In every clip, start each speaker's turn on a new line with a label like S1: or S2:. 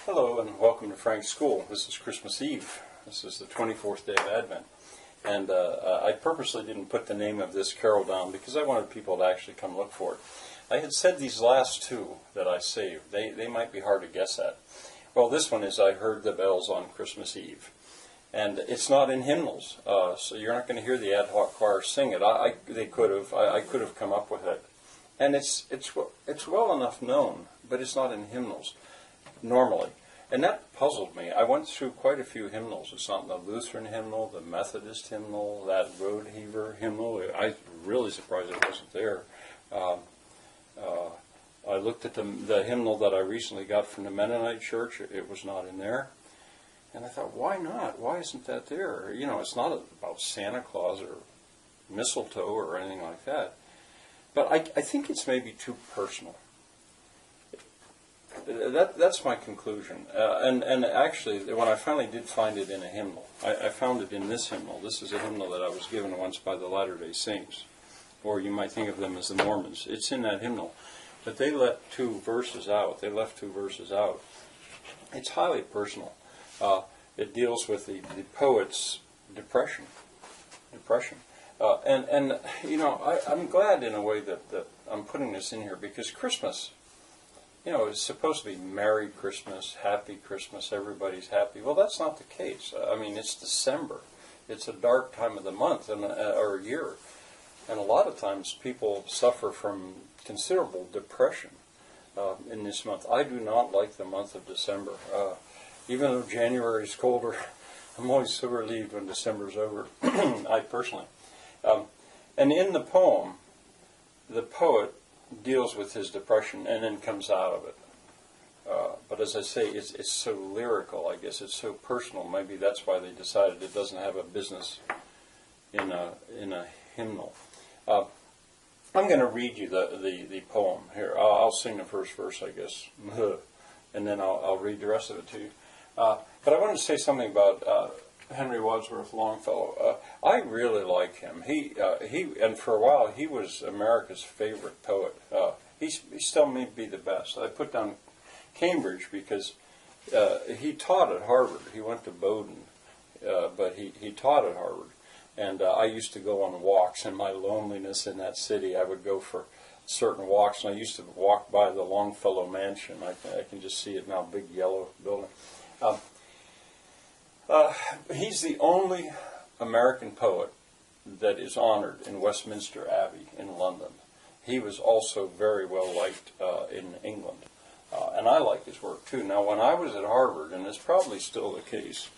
S1: Hello and welcome to Frank's School. This is Christmas Eve. This is the 24th day of Advent. And I purposely didn't put the name of this carol down because I wanted people to actually come look for it. I had said these last two that I saved. They might be hard to guess at. Well, this one is I Heard the Bells on Christmas Eve. And it's not in hymnals, so you're not going to hear the ad hoc choir sing it. They could have. I could have come up with it. And it's well enough known, but it's not in hymnals normally. And that puzzled me. I went through quite a few hymnals. It's not in the Lutheran hymnal, the Methodist hymnal, that Road Heaver hymnal. I'm really surprised it wasn't there. I looked at the hymnal that I recently got from the Mennonite church. It was not in there. And I thought, why not? Why isn't that there? You know, it's not about Santa Claus or mistletoe or anything like that. But I think it's maybe too personal. That's my conclusion. And actually, when I finally did find it in a hymnal, I found it in this hymnal. This is a hymnal that I was given once by the Latter-day Saints, or you might think of them as the Mormons. It's in that hymnal. But they let two verses out. They left two verses out. It's highly personal. It deals with the poet's depression. And you know, I'm glad in a way that I'm putting this in here because Christmas, you know, it's supposed to be Merry Christmas, Happy Christmas, everybody's happy. Well, that's not the case. I mean, it's December. It's a dark time of the month or year. And a lot of times people suffer from considerable depression in this month. I do not like the month of December. Even though January is colder, I'm always so relieved when December's over, I personally. And in the poem, the poet deals with his depression and then comes out of it. But as I say, it's so lyrical, I guess. It's so personal. Maybe that's why they decided it doesn't have a business in a hymnal. I'm going to read you the poem here. I'll sing the first verse, I guess, and then I'll read the rest of it to you. But I wanted to say something about Henry Wadsworth Longfellow. I really like him. He and for a while he was America's favorite poet. He still may be the best. I put down Cambridge because he taught at Harvard. He went to Bowdoin, but he taught at Harvard. And I used to go on walks in my loneliness in that city. I would go for certain walks, and I used to walk by the Longfellow Mansion. I can just see it now, big yellow building. He's the only American poet that is honored in Westminster Abbey in London. He was also very well liked in England. And I like his work too. Now, when I was at Harvard, and it's probably still the case,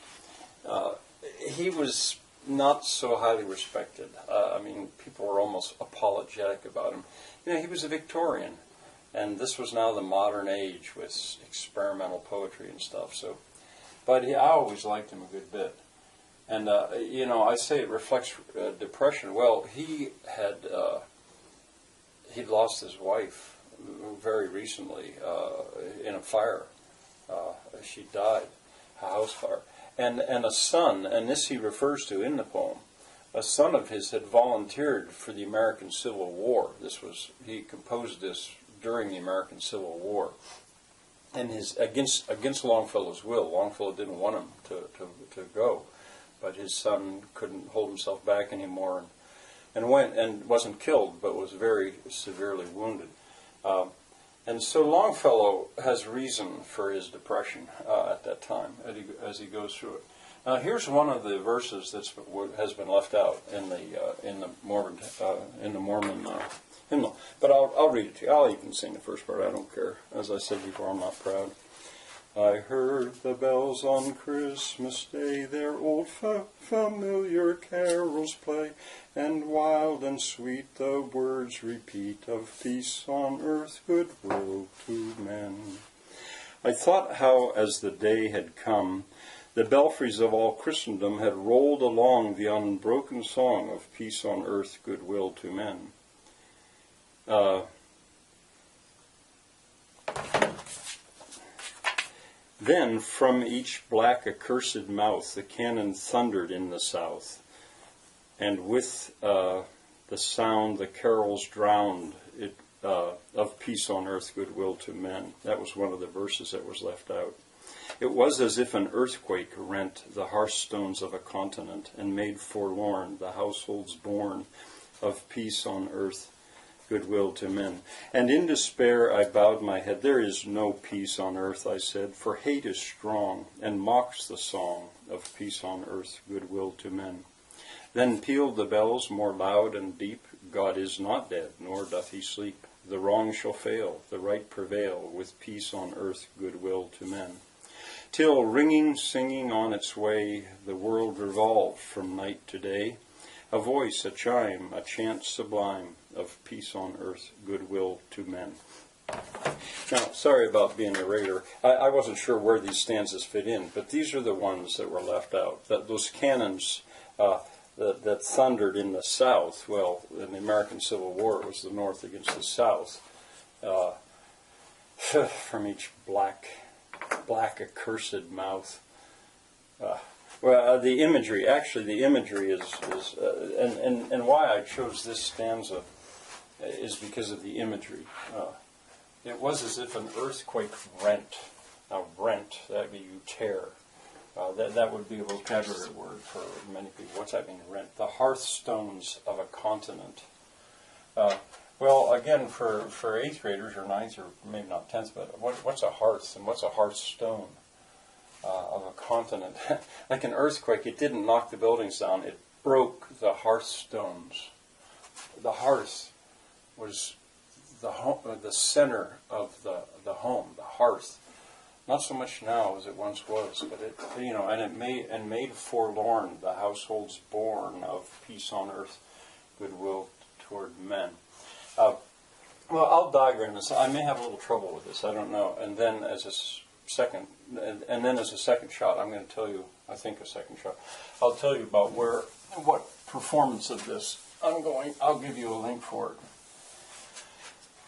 S1: he was not so highly respected. I mean, people were almost apologetic about him. You know, he was a Victorian, and this was now the modern age with experimental poetry and stuff. But I always liked him a good bit. And, you know, I say it reflects depression. Well, he'd lost his wife very recently in a fire. She died, a house fire. And a son, and this he refers to in the poem, a son of his had volunteered for the American Civil War. He composed this during the American Civil War. And against Longfellow's will. Longfellow didn't want him to go, but his son couldn't hold himself back anymore, and went and wasn't killed, but was very severely wounded. And so Longfellow has reason for his depression at that time as he goes through it. Now here's one of the verses that has been left out in the Mormon hymnal, but I'll read it to you. I'll even sing the first part. I don't care. As I said before, I'm not proud. I heard the bells on Christmas Day their old familiar carols play, and wild and sweet the words repeat of peace on earth, goodwill to men. I thought how, as the day had come, the belfries of all Christendom had rolled along the unbroken song of peace on earth, goodwill to men. Then from each black accursed mouth the cannon thundered in the south, and with the sound the carols drowned it of peace on earth, goodwill to men. That was one of the verses that was left out. It was as if an earthquake rent the hearthstones of a continent and made forlorn the households born of peace on earth, goodwill to men. And in despair I bowed my head. There is no peace on earth, I said, for hate is strong and mocks the song of peace on earth, goodwill to men. Then pealed the bells more loud and deep. God is not dead, nor doth he sleep. The wrong shall fail, the right prevail, with peace on earth, goodwill to men. Till ringing, singing on its way, the world revolved from night to day. A voice, a chime, a chant sublime of peace on earth, goodwill to men. Now, sorry about being irregular. I wasn't sure where these stanzas fit in, but these are the ones that were left out. Those cannons that thundered in the South, well, in the American Civil War, it was the North against the South, from each black accursed mouth. The imagery is and why I chose this stanza is because of the imagery. It was as if an earthquake rent. Now, rent, that would be you tear. That would be a vocabulary word for many people. What's that mean, rent? The hearthstones of a continent. Well, again, for 8th graders or 9th or maybe not 10th, but what's a hearth and what's a hearthstone of a continent? Like an earthquake, it didn't knock the buildings down. It broke the hearthstones. The hearth was the center of the home, the hearth. Not so much now as it once was, but it made forlorn the households born of peace on earth, goodwill toward men. Well, I'll diagram this. I may have a little trouble with this. I don't know. And then as a second shot, I'm going to tell you. I think a second shot. I'll tell you about what performance of this I'll give you a link for it.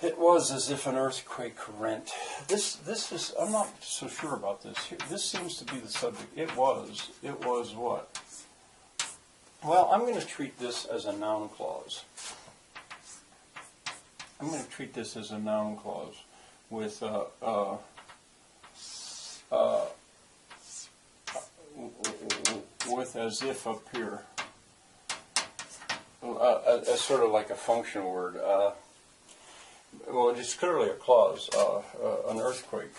S1: It was as if an earthquake rent. This is, I'm not so sure about this. This seems to be the subject. It was what? Well, I'm going to treat this as a noun clause. I'm going to treat this as a noun clause with as if up here. As sort of like a function word. Well, it's clearly a clause, an earthquake.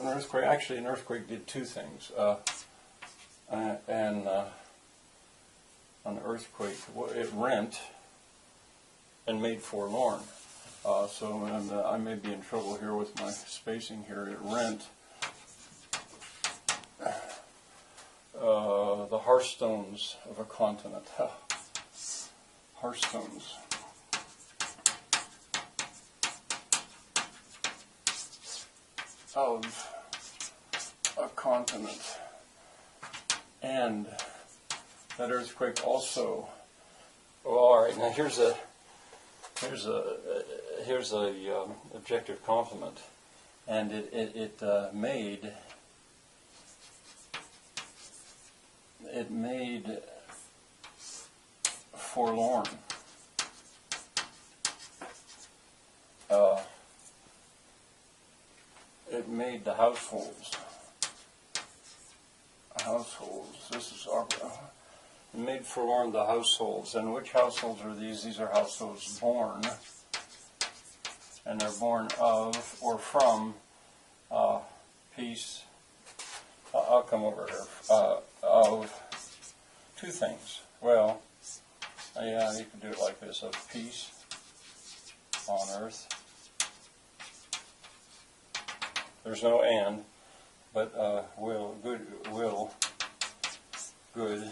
S1: Actually, an earthquake did two things. An earthquake, it rent and made forlorn. I may be in trouble here with my spacing here. It rent the hearthstones of a continent. Hearthstones. Of a continent. And that earthquake also. Well, all right. Now here's a objective complement, and it made forlorn. It made the households. This is our. It made forlorn the households. And which households are these? These are households born, and they're born of or from peace. I'll come over here. Of two things. Well, yeah, you can do it like this: of peace on earth. There's no and, but good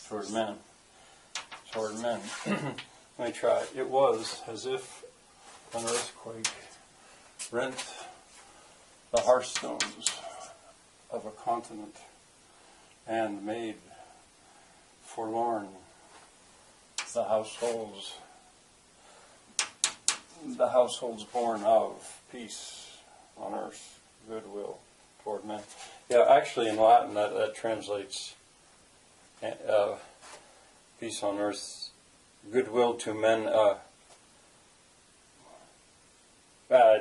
S1: toward men. Let me try it. It was as if an earthquake rent the hearthstones of a continent and made forlorn the households born of peace on earth, goodwill toward men. Yeah, actually in Latin that translates peace on earth, goodwill to men.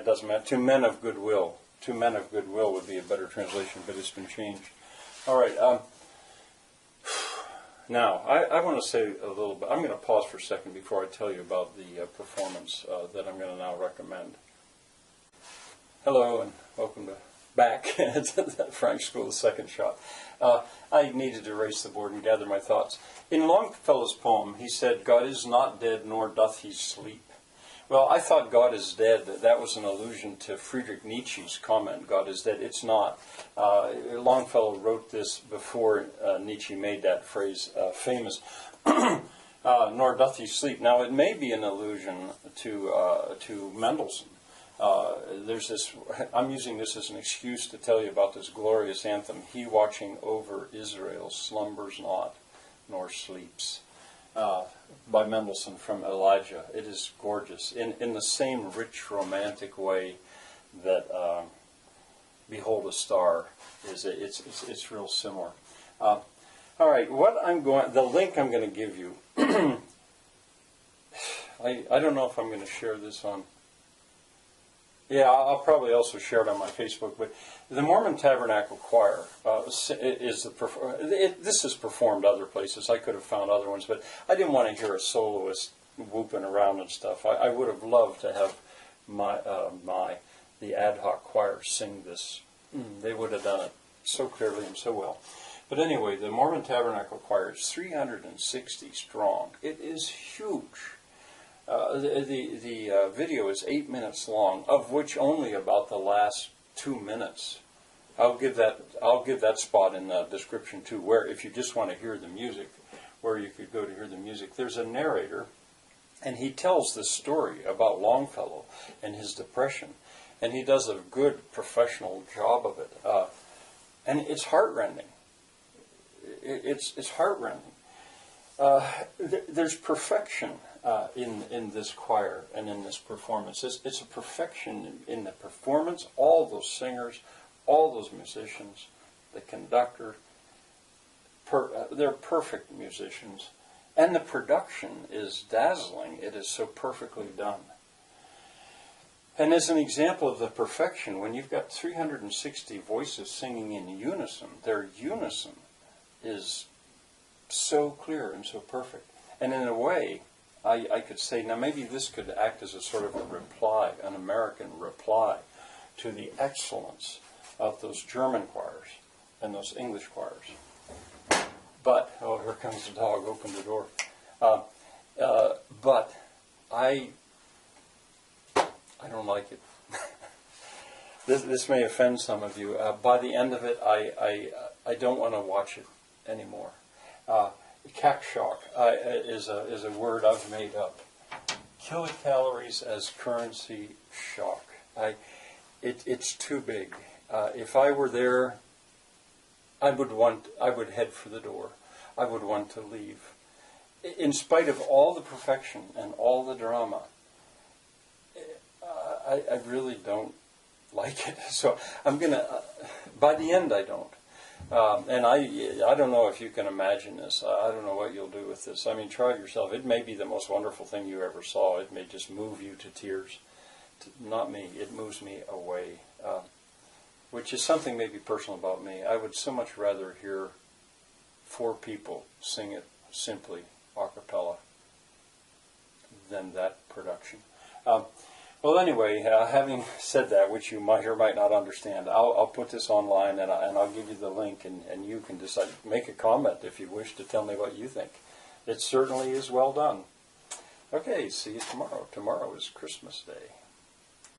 S1: doesn't matter. To men of goodwill. To men of goodwill would be a better translation, but it's been changed. All right. Now, I want to say a little bit. I'm going to pause for a second before I tell you about the performance that I'm going to now recommend. Hello, and welcome back to the French School, the second shot. I needed to erase the board and gather my thoughts. In Longfellow's poem, he said, "God is not dead, nor doth he sleep." Well, I thought God is dead. That was an allusion to Friedrich Nietzsche's comment, God is dead. It's not. Longfellow wrote this before Nietzsche made that phrase famous. Nor doth he sleep. Now, it may be an allusion to Mendelssohn. There's this. I'm using this as an excuse to tell you about this glorious anthem. He watching over Israel slumbers not, nor sleeps. By Mendelssohn from Elijah. It is gorgeous in the same rich romantic way that Behold a Star is. It's real similar. All right, the link I'm going to give you. I don't know if I'm going to share this on. Yeah, I'll probably also share it on my Facebook. But the Mormon Tabernacle Choir is this is performed other places. I could have found other ones, but I didn't want to hear a soloist whooping around and stuff. I would have loved to have the ad hoc choir sing this. They would have done it so clearly and so well. But anyway, the Mormon Tabernacle Choir is 360 strong. It is huge. The video is 8 minutes long, of which only about the last 2 minutes. I'll give that spot in the description too, where if you just want to hear the music, where you could go to hear the music. There's a narrator, and he tells this story about Longfellow and his depression, and he does a good professional job of it, and it's heartrending. It's heartrending. There's perfection in this choir and in this performance. It's a perfection in the performance. All those singers, all those musicians, the conductor, they're perfect musicians. And the production is dazzling. It is so perfectly done. And as an example of the perfection, when you've got 360 voices singing in unison, their unison is so clear and so perfect. And in a way, I could say, now maybe this could act as a sort of a reply, an American reply, to the excellence of those German choirs and those English choirs. But, oh, here comes the dog, open the door. But I don't like it. This may offend some of you. By the end of it, I don't want to watch it anymore. Kilocalories is a word I've made up. Kilocalories as currency shock. It's too big. If I were there, I would head for the door. I would want to leave. In spite of all the perfection and all the drama, I really don't like it. So I'm gonna. By the end, I don't. And I don't know if you can imagine this. I don't know what you'll do with this. I mean, try it yourself. It may be the most wonderful thing you ever saw. It may just move you to tears. Not me. It moves me away, which is something maybe personal about me. I would so much rather hear 4 people sing it simply a cappella than that production. Well, anyway, having said that, which you might or might not understand, I'll put this online and I'll give you the link, and you can decide. Make a comment if you wish to tell me what you think. It certainly is well done. Okay, see you tomorrow. Tomorrow is Christmas Day.